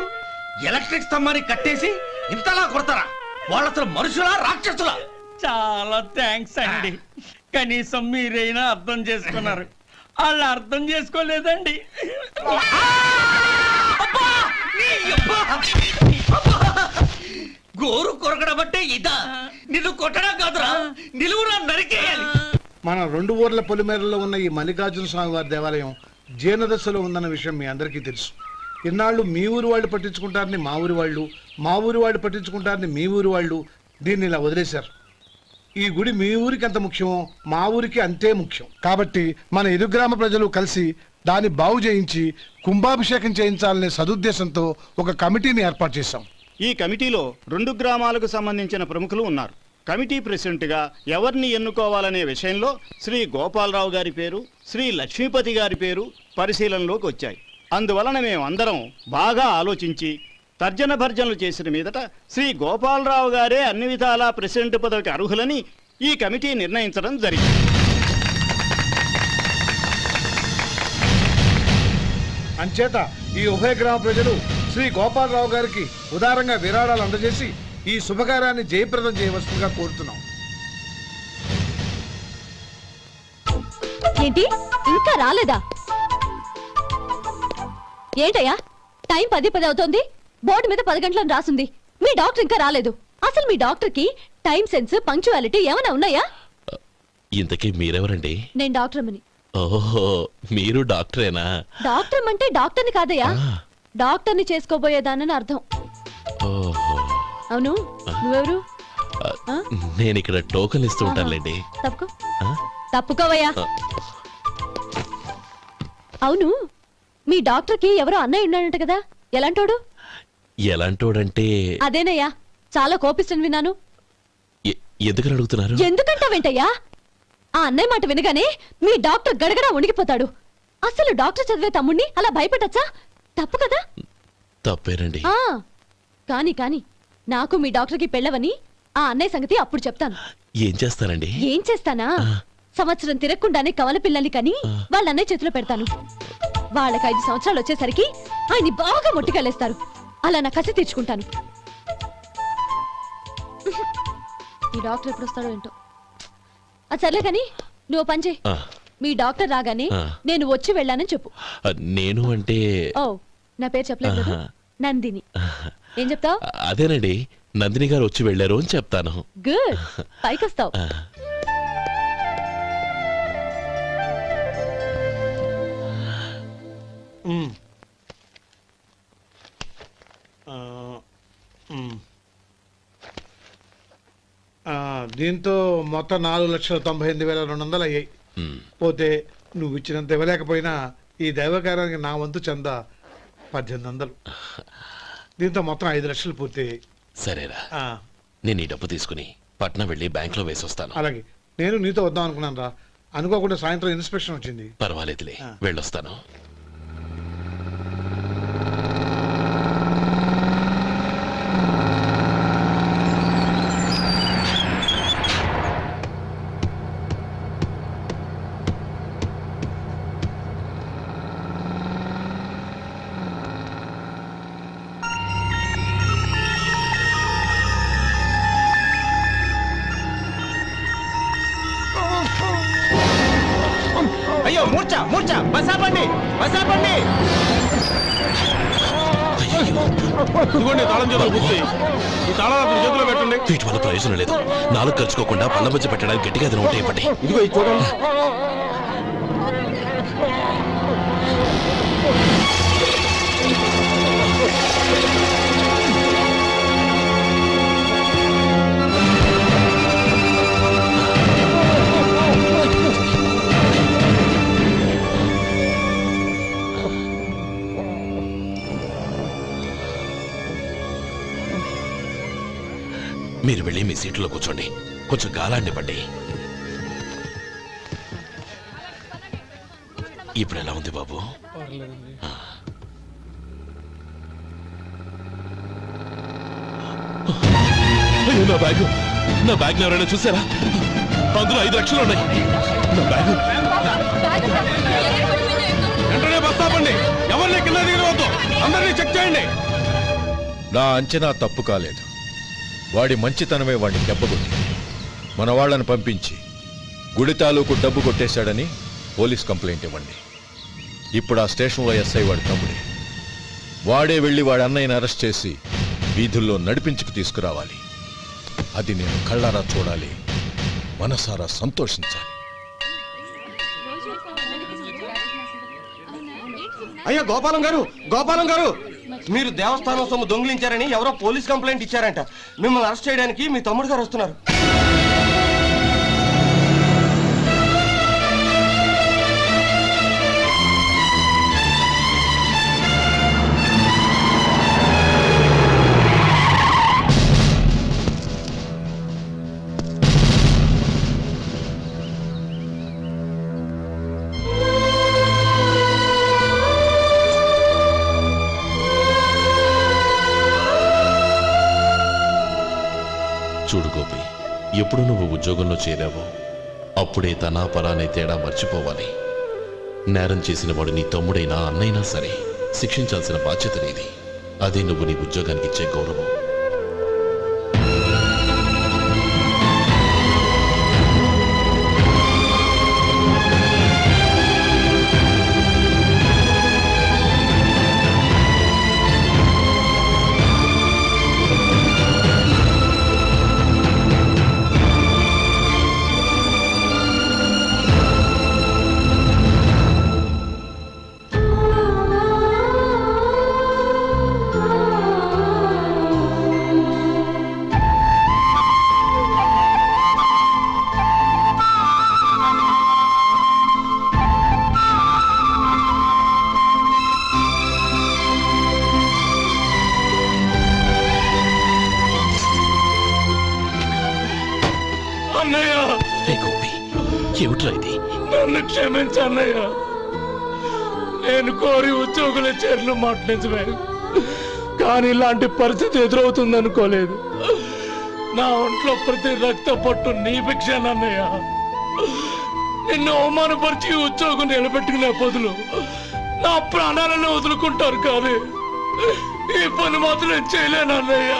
ఎలక్ట్రిక్ స్తంభానికి కట్టేసి ఇంతలా కొడతారా? వాళ్ళ అసలు మనుషులా, రాక్షసులా? చాలా థ్యాంక్స్ అండి, కనీసం మీరైనా అర్థం చేసుకున్నారు. వాళ్ళు అర్థం చేసుకోలేదండి. గోరు కొరకడం అంటే ఇదా? నిన్ను కొట్టడం కాదురా, నిలువురా నరికేయాలి. మన 2 ఊర్ల పొలిమేరలో ఉన్న ఈ మల్లికార్జున స్వామి వారి దేవాలయం జీర్ణదశలో ఉందన్న విషయం మీ అందరికీ తెలుసు. ఇన్నాళ్ళు మీ ఊరు వాళ్ళు పట్టించుకుంటారని మా ఊరి వాళ్ళు, మా ఊరి వాళ్ళు పట్టించుకుంటారని మీ ఊరి వాళ్ళు దీన్ని ఇలా వదిలేశారు. ఈ గుడి మీ ఊరికి ఎంత ముఖ్యమో మా ఊరికి అంతే ముఖ్యం. కాబట్టి మన ఇరు గ్రామ ప్రజలు కలిసి దాన్ని బాగు చేయించి కుంభాభిషేకం చేయించాలనే సదుద్దేశంతో ఒక కమిటీని ఏర్పాటు చేశాం. ఈ కమిటీలో 2 గ్రామాలకు సంబంధించిన ప్రముఖులు ఉన్నారు. కమిటీ ప్రెసిడెంట్గా ఎవరిని ఎన్నుకోవాలనే విషయంలో శ్రీ గోపాలరావు గారి పేరు, శ్రీ లక్ష్మీపతి గారి పేరు పరిశీలనలోకి వచ్చాయి. అందువలన మేమందరం బాగా ఆలోచించి తర్జన భర్జనలు చేసిన మీదట శ్రీ గోపాలరావు గారే అన్ని విధాలా ప్రెసిడెంట్ పదవికి అర్హులని ఈ కమిటీ నిర్ణయించడం జరిగింది. అంచేత ఈ ఉభయ గ్రామ ప్రజలు శ్రీ గోపాలరావు గారికి ఉదారంగా విరాళాలు అందజేసి ఈ శుభకార్యాన్ని జయప్రదం చేయవలసిందిగా కోరుతున్నాం. ఏంటి ఇంకా రాలేదా? ఏంటయ్యా టైం 10 అవుతోంది, బోర్డు మీద 10 గంటలను రాసుంది, మీ డాక్టర్ ఇంకా రాలేదు. అసలు మీ డాక్టర్ కి టైం సెన్స్, పంక్చువాలిటీ ఏమైనా ఉన్నాయా? ఇంతకీ మీరెవరండి? నేను డాక్టర్ అమ్మని. ఓహో, మీరు డాక్టరేనా? డాక్టర్ అంటే డాక్టర్ని కాదయ్యా, డాక్టర్ని చేసుకోబోయేదానని అర్థం. ఓహో, అవును, నువ్వెవరు? నేను ఇక్కడ టోకన్ ఇస్తూ ఉంటానులేండి. తప్పుకో, తప్పుకోవయ్యా. అవును, మీ డాక్టర్ కి ఎవరో అన్నయ్య ఉన్నాడంట కదా, ఎలాంటోడు? ఎలాంటోడంటే అదేనయ్యా, చాలా కోపిస్తని విన్నాను. ఎందుకని అడుగుతున్నారు? ఎందుకంటావేంటయ్యా? ఆ అన్నయ్య మాట వినగానే మీ డాక్టర్ గడగడా ఉణిగిపోతాడు. అసలు డాక్టర్ చదివే తమ్ముణ్ణి అలా భయపెట్టచ్చా? తప్పు కదా? తప్పేనండి. కాని కాని నాకు మీ డాక్టర్ కి పెళ్ళవని ఆ అన్నయ్య సంగతి అప్పుడు చెప్తాను. ఏం చేస్తానండి? ఏం చేస్తానా, సంవత్సరం తిరగకుండానే కవల పిల్లల్ని కని వాళ్ళ అన్నయ్య చేతిలో పెడతాను. వాళ్ళకి 5 సంవత్సరాలు వచ్చేసరికి ఆయన్ని బాగా మొట్టికెళ్ళేస్తారు. అలా నా కసి తీర్చుకుంటాను. ఈ డాక్టర్ ఎప్పుడు వస్తాడో ఏంటో. అది సర్లే కానీ నువ్వు పని చేయి, మీ డాక్టర్ రాగానే నేను వచ్చి వెళ్ళానని చెప్పు. నేను అంటే ఓ, నా పేరు చెప్పలేదు కదా, నందిని. ఏం చెప్తావు? అదేనండి, నందిని గారు వచ్చి వెళ్ళారు అని చెప్తాను. గుడ్, పైకొస్తావు. దీంతో మొత్తం 4,98,200 అయ్యాయి. పోతే నువ్వు ఇచ్చినంత ఇవ్వలేకపోయినా ఈ దైవకార్యానికి నా వంతు చందా 1800. దీంతో మొత్తం 5 లక్షలు పూర్తయ్యాయి. సరేరా, నేను ఈ డబ్బు తీసుకుని పట్నం వెళ్ళి బ్యాంక్ లో వేసొస్తాను. అలాగే, నేను నీతో వద్దాం అనుకున్నాను రా, అనుకోకుండా సాయంత్రం ఇన్స్పెక్షన్ వచ్చింది. పర్వాలేదులే, వెళ్ళొస్తాను. అయ్యో మూర్ఛ మూర్ఛ, బసాపండి బసాపండి. ఇదిగోండి తాళం చేతులు గుర్తి, ఈ తాళాలు చేతిలో పెట్టండి. వీటి వల్ల ప్రయోజనం లేదు. 4 ఖర్చుకోకుండా పళ్ళ మధ్య పెట్టడానికి గట్టిగా అది నోట్ అయిపోండి. ఇదిగో ఇది చూడండి. మీరు వెళ్ళి మీ సీట్లో కూర్చోండి, కొంచెం గాలాన్ని పడ్డి. ఇప్పుడు ఎలా ఉంది బాబు? నా బ్యాగ్, నా బ్యాగ్ ఎవరైనా చూసారా? అందులో 5 లక్షలు ఉన్నాయి. నా బ్యాగ్ వెంటనే బస్తాపండి, ఎవరిని కింద దిగవద్దు, అందరినీ చెక్ చేయండి. నా అంచనా తప్పు కాలేదు. వాడి మంచితనమే వాడిని దెబ్బకొట్టి మన వాళ్ళని పంపించి గుడి తాలూకు డబ్బు కొట్టేశాడని పోలీస్ కంప్లైంట్ ఇవ్వండి. ఇప్పుడు ఆ స్టేషన్లో ఎస్ఐ వాడి తమ్ముడే. వాడే వెళ్ళి వాడి అన్నయ్యని అరెస్ట్ చేసి వీధుల్లో నడిపించుకు తీసుకురావాలి. అది నేను కళ్ళారా చూడాలి, మనసారా సంతోషించాలి. అయ్యా గోపాలం గారు, గోపాలం గారు, మీరు దేవస్థానం సొమ్ము దొంగిలించారని ఎవరో పోలీస్ కంప్లైంట్ ఇచ్చారంట. మిమ్మల్ని అరెస్ట్ చేయడానికి మీ తమ్ముడు గారు వస్తున్నారు. చూడు గోపి, ఎప్పుడు నువ్వు ఉద్యోగంలో చేరావో అప్పుడే తన పరానే తేడా మర్చిపోవాలి. నేరం చేసిన వాడు నీ తమ్ముడైనా అన్నైనా సరే శిక్షించాల్సిన బాధ్యత నీది. అదే నువ్వు నీ ఉద్యోగానికి ఇచ్చే గౌరవం. ఏమిట్రా ఇది? నన్ను క్షమించు అన్నయ్య. నేను కోరి ఉద్యోగుల చేరిన మాట నిజమే, కానీ ఇలాంటి పరిస్థితి ఎదురవుతుంది అనుకోలేదు. నా ఒంట్లో ప్రతి రక్త పట్టు నీ భిక్షానన్నయ్య. నిన్ను అవమానపరిచి ఉద్యోగం నిలబెట్టుకునే బదులు నా ప్రాణాలను వదులుకుంటారు, కానీ ఈ పని మాత్రం నేను చేయలేనన్నయ్య.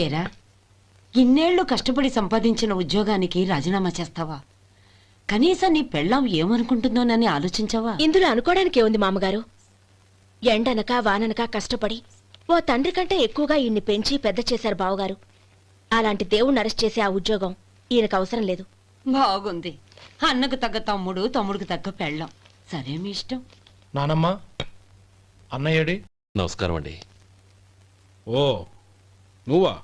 ఏరా, ఇన్నేళ్లు కష్టపడి సంపాదించిన ఉద్యోగానికి రాజీనామా చేస్తావా? కనీసం నీ పెళ్ళాం ఏమనుకుంటుందోనని ఆలోచించావా? ఇందులో అనుకోవడానికి ఉంది మామగారు. ఎండనక వాననక కష్టపడి ఓ తండ్రి కంటే ఎక్కువగా ఈయన్ని పెంచి పెద్ద చేశారు బావగారు. అలాంటి దేవుణ్ణి అరెస్ట్ చేసే ఆ ఉద్యోగం ఈయనకు అవసరం లేదు. బాగుంది. అన్నకు తగ్గ తమ్ముడు, తమ్ముడికి తగ్గ పెళ్ళాం. సరే, మీ ఇష్టం. నానమ్మ, అన్నయ్యడి. నమస్కారం అండి. ఓ నువ్వా?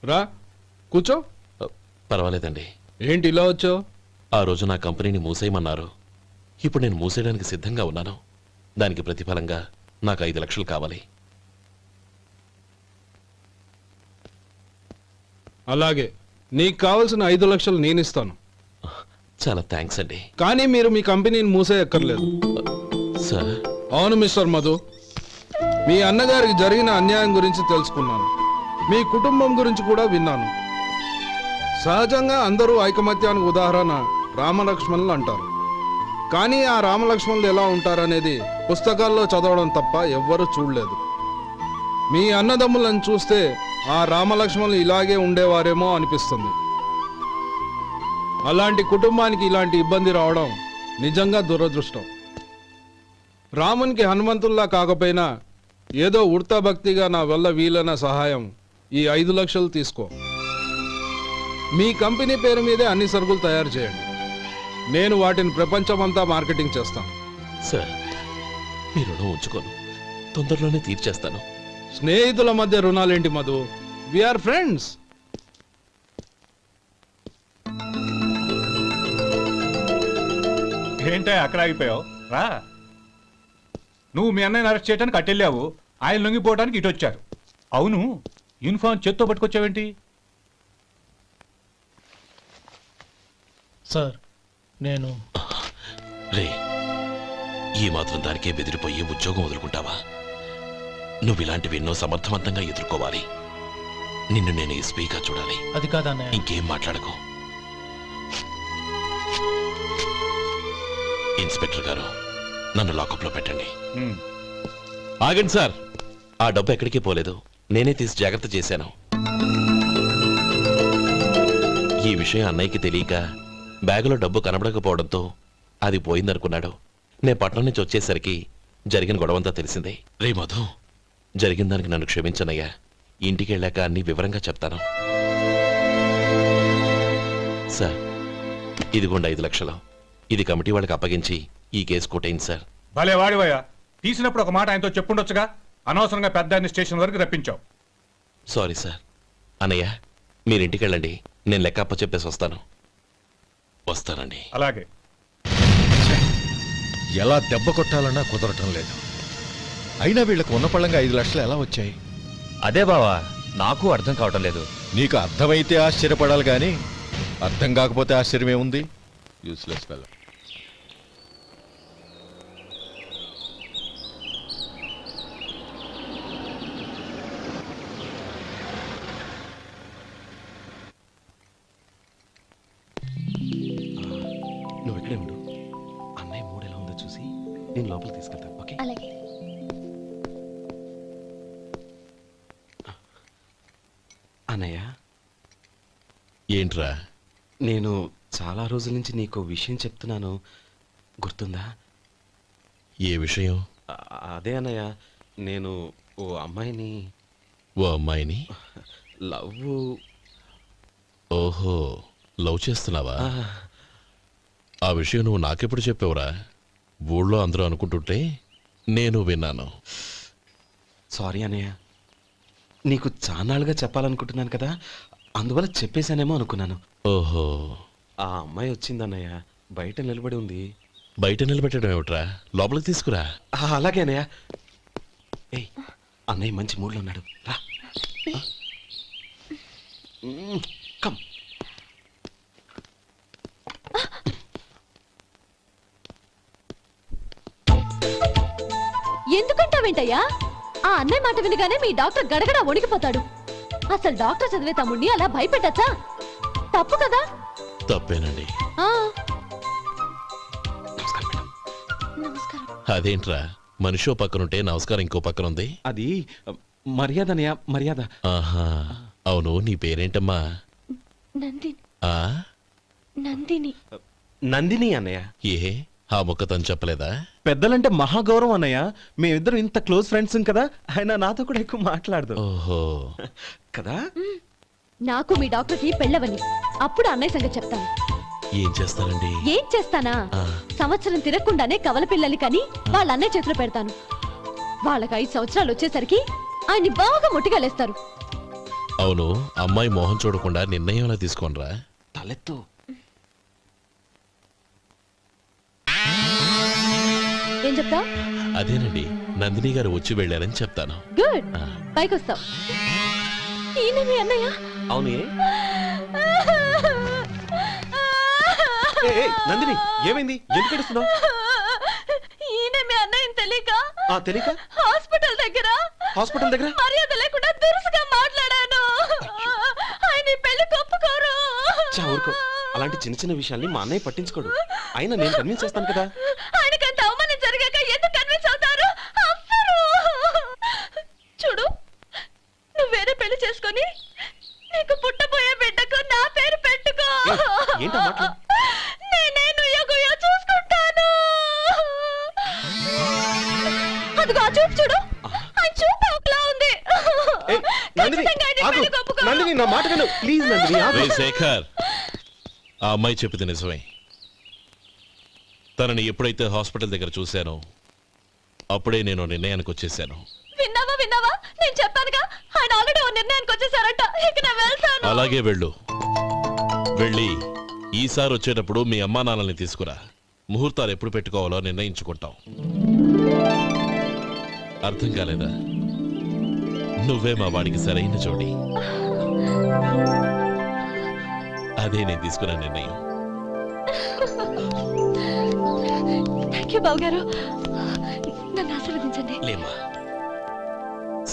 రా కూర్చో. పర్వాలేదండి. ఏంటి ఇలా వచ్చావు? ఆ రోజు నా కంపెనీని మూసేయమన్నారు. ఇప్పుడు నేను మూసేయడానికి సిద్ధంగా ఉన్నాను. దానికి ప్రతిఫలంగా నాకు 5 లక్షలు కావాలి. అలాగే, నీకు కావాల్సిన 5 లక్షలు నేను ఇస్తాను. చాలా థ్యాంక్స్ అండి. కానీ మీరు మీ కంపెనీని మూసేయక్కర్లేదు. సార్? అవును మిస్టర్ మధు, మీ అన్నగారికి జరిగిన అన్యాయం గురించి తెలుసుకున్నాను. మీ కుటుంబం గురించి కూడా విన్నాను. సహజంగా అందరూ ఐకమత్యానికి ఉదాహరణ రామలక్ష్మణులు అంటారు. కానీ ఆ రామలక్ష్మణులు ఎలా ఉంటారనేది పుస్తకాల్లో చదవడం తప్ప ఎవ్వరూ చూడలేదు. మీ అన్నదమ్ములను చూస్తే ఆ రామలక్ష్మణులు ఇలాగే ఉండేవారేమో అనిపిస్తుంది. అలాంటి కుటుంబానికి ఇలాంటి ఇబ్బంది రావడం నిజంగా దురదృష్టం. రామునికి హనుమంతుల్లా కాకపోయినా ఏదో ఉడతా భక్తిగా నా వల్ల వీలైన సహాయం ఈ 5 లక్షలు తీసుకో. మీ కంపెనీ పేరు మీదే అన్ని సరుకులు తయారు చేయండి. నేను వాటిని ప్రపంచమంతా మార్కెటింగ్ చేస్తాను. సార్, మీ రుణం ఉంచుకోను, తొందరలోనే తీర్చేస్తాను. స్నేహితుల మధ్య రుణాలేంటి మధు? We are friends. ఏంటే అక్కడ ఆగిపోయావు? రా. నువ్వు మీ అన్నయ్యని అరెస్ట్ చేయడానికి అట్టెళ్ళావు, ఆయన లొంగిపోవడానికి ఇటు వచ్చారు. అవును, యూనిఫామ్ చేత్తో పట్టుకొచ్చావేంటి? సార్, నేను రే, ఈ మాత్రం దానికే బెదిరిపోయి ఉద్యోగం వదులుకుంటావా? నువ్వు ఇలాంటివి ఎన్నో సమర్థవంతంగా ఎదుర్కోవాలి. నిన్ను నేను ఎస్పీగా చూడాలి. అది కాదన్నయ్య. ఇంకేం మాట్లాడకు. ఇన్స్పెక్టర్ గారు, నన్ను లాకప్లో పెట్టండి. ఆగండి సార్, ఆ డబ్బు ఎక్కడికి పోలేదు, నేనే తీసి జాగ్రత్త చేశాను. ఈ విషయం అన్నయ్యకి తెలియక బ్యాగులో డబ్బు కనబడకపోవడంతో అది పోయిందనుకున్నాడు. నేను పట్నం నుంచి వచ్చేసరికి జరిగిన గొడవంతా తెలిసిందే. రే మధు, జరిగిన దానికి నన్ను క్షమించనయ్యా. ఇంటికి వెళ్ళాక అన్ని వివరంగా చెప్తాను. సార్, ఇదిగోండి 5 లక్షలు. ఇది కమిటీ వాళ్ళకి అప్పగించి ఈ కేసు కొట్టేయండి సార్. భలే వాడివయ్యా, తీసినప్పుడు ఒక మాట ఆయనతో చెప్పుండొచ్చుగా. అనవసరంగా పెద్ద స్టేషన్ వరకు రప్పించావు. Sorry sir. అన్నయ్య, మీరు ఇంటికి వెళ్ళండి, నేను లెక్క అప్ప చెప్పేసి వస్తానండి. అలాగే. ఎలా దెబ్బ కొట్టాలన్నా కుదరటం లేదు. అయినా వీళ్ళకు ఉన్న పళ్ళంగా 5 లక్షలు ఎలా వచ్చాయి? అదే బావా, నాకు అర్థం కావటం లేదు. నీకు అర్థమైతే ఆశ్చర్యపడాలి కానీ అర్థం కాకపోతే ఆశ్చర్యం ఏముంది? Useless fellow. నువ్వు ఇక్కడే ఉండు. అన్నయ్య మూడు ఎలా ఉందో చూసి నేను లోపలికి తీసుకెళ్తాను. ఓకే? అలాగే. అన్నయ్య, ఏంట్రా? నేను చాలా రోజుల నుంచి నీకు విషయం చెప్తున్నాను, గుర్తుందా? ఏ విషయం? అదే అన్నయ్య, నేను ఓ అమ్మాయిని లవ్. ఓహో, లవ్ చేస్తున్నావా? ఆ విషయం నువ్వు నాకెప్పుడు చెప్పావురా? ఊళ్ళో అందరూ అనుకుంటుంటే నేను విన్నాను. సారీ అన్నయ్య, నీకు చాన్నాళ్ళుగా చెప్పాలనుకుంటున్నాను కదా, అందువల్ల చెప్పేశానేమో అనుకున్నాను. ఓహో, ఆ అమ్మాయి వచ్చిందన్నయ్య, బయట నిలబడి ఉంది. బయట నిలబెట్టడం ఏమిట్రా? లోపలికి తీసుకురా. అలాగే అన్నయ్య. ఏయ్, అన్నయ్య మంచి మూడ్లో ఉన్నాడు, రా. కమ్. ఎందుకంటావేంటయ్యా? ఆ అన్నయ్య మాట వినగానే మీ డాక్టర్ గడగడ వణికిపోతాడు. అసలు డాక్టర్ చదివే తమ్ముడిని అలా భయపెట్టచ్చా? తప్పు కదా? తప్పేనండి. నమస్కారం. అదేంట్రా, మనిషో పక్కనుంటే నమస్కారం ఇంకో పక్కన ఉంది? అది మర్యాద అన్నయ్య, మర్యాద. ఆహా, అవును, నీ పేరేంటమ్మా? నందిని. ఆ నందిని. నందిని అన్నయ్య. ఏ, ఆ ముక్క తను చెప్పలేదా? పెద్దలంటే మహాగౌరవం అన్నయ్య, మేమిద్దరం ఇంత క్లోజ్ ఫ్రెండ్స్ కదా, ఆయన నాతో కూడా ఎక్కువ మాట్లాడదు. ఓహో, కదా? నాకు మీ డాక్టర్కి పెళ్ళవని, అప్పుడు అన్నయ్య సంగతి చెప్తాను. ఏం చేస్తారండి? ఏం చేస్తానా? సంవత్సరం తిరగకుండానే కవల పిల్లల్ని కని వాళ్ళ అన్నయ్య చేతిలో పెడతాను. వాళ్ళకి 5 సంవత్సరాలు వచ్చేసరికి ఆయన్ని బాగా ముట్టిగలేస్తారు. అవును, అమ్మాయి మోహం చూడకుండా నిర్ణయం ఎలా తీసుకోనరా? తలెత్తు. ఏం చెప్తా? అదేనండి, నందిని గారు వచ్చి వెళ్ళారని చెప్తాను. గుడ్, పైకొస్తావు. ఈయన మీ అన్నయ్య? అవునే. నందిని, ఏమైంది? ఎందుకు ఏడుస్తున్నావు? ఈయన మీ అన్నయ్యని తెలియక తెలియక హాస్పిటల్ దగ్గర మర్యాద లేకుండా దురుసుగా మాట్లాడాను. ఆయన ఈ పెళ్లి ఒప్పుకోరు. ఊరుకో, అలాంటి చిన్న చిన్న విషయాల్ని మా అన్నయ్య పట్టించుకోడు. అయినా నేను కన్విన్స్ చేస్తాను కదా. ఆయనకంత అవమానం జరిగాక ఎందుకు కన్విన్స్ అవుతారు? అవ్వరు. చూడు, నువ్వు వేరే పెళ్లి చేసుకొని నీకు పుట్టబోయే బిడ్డకు నా పేరు పెట్టుకో. ఏంటో మాట్లాడు. నేనే నుయ్యగుయ్యో చూసుకుంటాను. అదిగో ఆ చూపు చూడు, ఆ చూపు ఒకలా ఉంది. నందిని, నా మాట విను ప్లీజ్. నందిని, రేయ్ శేఖర్, ఆ అమ్మాయి చెప్పింది నిజమే. తనని ఎప్పుడైతే హాస్పిటల్ దగ్గర చూశానో అప్పుడే నేను నిర్ణయానికి వచ్చేసాను. విన్నావా? నేను చెప్పానుగా, ఆయన ఆల్రెడీ ఓ నిర్ణయానికి వచ్చేసారట. ఇక నేను వెళ్తాను. అలాగే వెళ్ళు. వెళ్ళి ఈసారి వచ్చేటప్పుడు మీ అమ్మా నాన్నల్ని తీసుకురా. ముహూర్తాలు ఎప్పుడు పెట్టుకోవాలో నిర్ణయించుకుంటాం. అర్థం కాలేదా? నువ్వే మా వాడికి సరైన జోడి. అదే నేను తీసుకున్న నిర్ణయం. థాంక్యూ బావగారు, నన్ను ఆశీర్వదించండి. లేమా,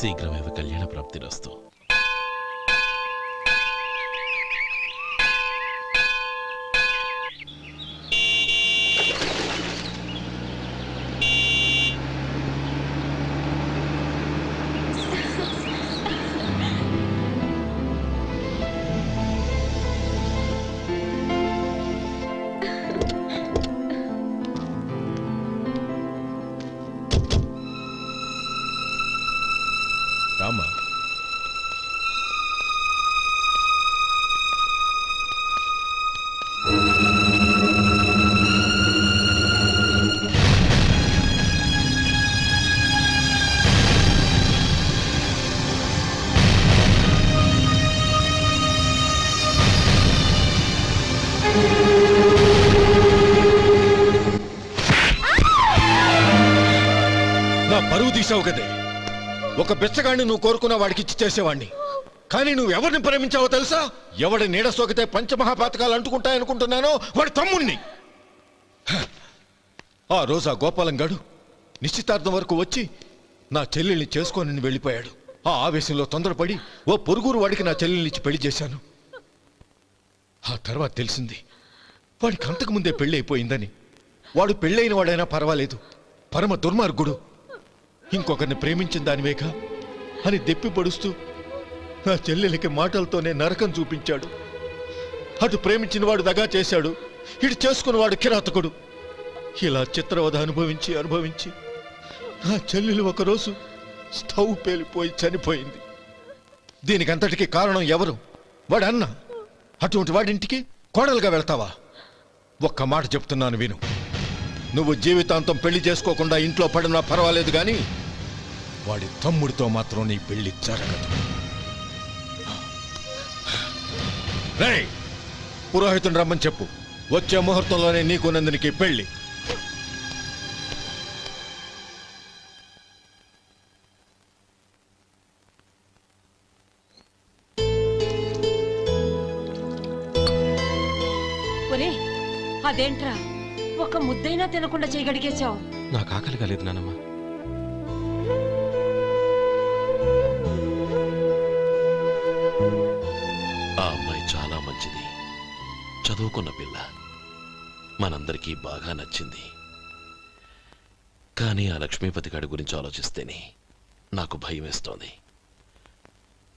శీఘ్రమేవ కళ్యాణ ప్రాప్తిరస్తు. రామా. నా పరువు తీసావు కదే. ఒక బిచ్చగాడిని నువ్వు కోరుకున్న వాడికి ఇచ్చి చేసేవాడిని. కానీ నువ్వు ఎవరిని ప్రేమించావో తెలుసా? ఎవడి నీడ సోకితే పంచమహాపాతకాలు అంటుకుంటాయనుకుంటున్నానో వాడి తమ్ముణ్ణి. ఆ రోజు ఆ గోపాలం గాడు నిశ్చితార్థం వరకు వచ్చి నా చెల్లెల్ని చేసుకొని వెళ్ళిపోయాడు. ఆ ఆవేశంలో తొందరపడి ఓ పొరుగురు వాడికి నా చెల్లెల్నిచ్చి పెళ్లి చేశాను. ఆ తర్వాత తెలిసింది వాడికి అంతకు ముందే పెళ్లి అయిపోయిందని. వాడు పెళ్ళైన వాడైనా పర్వాలేదు, పరమ దుర్మార్గుడు. ఇంకొకరిని ప్రేమించిన దానివేగా అని దెప్పి పడుస్తూ నా చెల్లెలికి మాటలతోనే నరకం చూపించాడు. అటు ప్రేమించిన వాడు దగా చేశాడు, ఇటు చేసుకున్నవాడు కిరాతకుడు. ఇలా చిత్రవధ అనుభవించి నా చెల్లెలు ఒకరోజు స్టవ్ పేలిపోయి చనిపోయింది. దీనికంతటికి కారణం ఎవరు? వాడు అన్న. అటువంటి వాడింటికి కోడలుగా వెళ్తావా? ఒక్క మాట చెప్తున్నాను విను. నువ్వు జీవితాంతం పెళ్లి చేసుకోకుండా ఇంట్లో పడినా పర్వాలేదు, కానీ వాడి తమ్ముడితో మాత్రం నీ పెళ్లి జరగదు. రేయ్, పురోహితుని రమ్మని చెప్పు. వచ్చే ముహూర్తంలోనే నీకు నందినికి పెళ్లి. ఒరే, అదేంట్రా ఒక ముద్దైనా తినకుండా చేయగడిగేశావు? నాకు ఆకలి కాలేదు నానమ్మ. ఆ అమ్మాయి చాలా మంచిది, చదువుకున్న పిల్ల, మనందరికీ బాగా నచ్చింది. కానీ ఆ లక్ష్మీపతి గారి గురించి ఆలోచిస్తేనే నాకు భయం వేస్తోంది.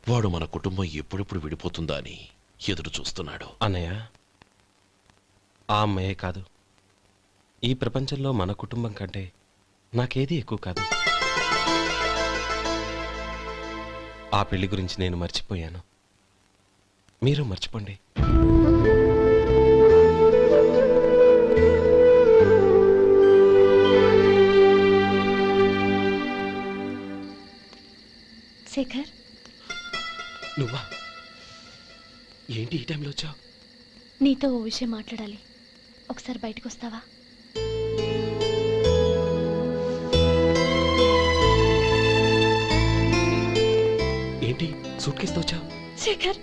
వాడు మన కుటుంబం ఎప్పుడెప్పుడు విడిపోతుందా అని ఎదురు చూస్తున్నాడు. అన్నయ్య, ఆ అమ్మాయే కాదు, ఈ ప్రపంచంలో మన కుటుంబం కంటే నాకేది ఎక్కువ కాదు. ఆ పెళ్లి గురించి నేను మర్చిపోయాను, మీరు మర్చిపోండి. శేఖర్, నువ్వా? ఏంటి ఈ టైంలో వచ్చావు? నీతో ఓ విషయం మాట్లాడాలి. ఒకసారి బయటకు వస్తావా? ఏంటి సూట్ కేసుతో వచ్చావు? శేఖర్,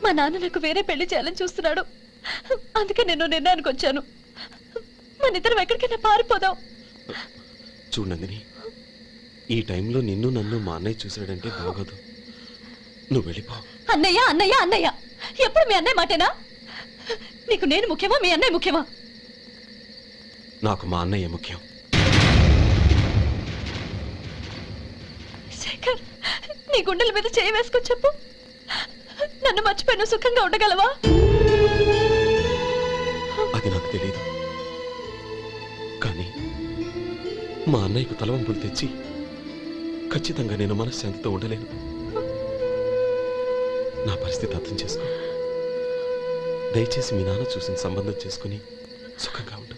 మా నాన్న నాకు వేరే పెళ్లి చేయాలని చూస్తున్నాడు. అందుకే నేను నిర్ణయానికి వచ్చాను. మన ఇద్దరం ఎక్కడికైనా పారిపోదాం. చూడండి, ఈ టైంలో నిన్ను నన్ను మా అన్నయ్య చూసాడంటే బాగోదు. నువ్వు వెళ్ళిపో. అన్నయ్య అన్నయ్య అన్నయ్య, ఎప్పుడు మీ అన్నయ్య మాటేనా? నీకు నేను ముఖ్యమా, మీ అన్నయ్య ముఖ్యమా? నాకు మా అన్నయ్య ముఖ్యం. శేఖర్, నీ గుండెల మీద చేయి వేసుకొని చెప్పు, నన్ను మర్చిపోయిన సుఖంగా ఉండగలవా? అది నాకు తెలియదు, కానీ మా అన్నయ్యకు తలవంపులు తెచ్చి ఖచ్చితంగా నేను మనశ్శాంతితో ఉండలేను. నా పరిస్థితి అర్థం చేసుకో. దయచేసి మీ నాన్న చూసిన సంబంధం చేసుకుని సుఖంగా ఉండు.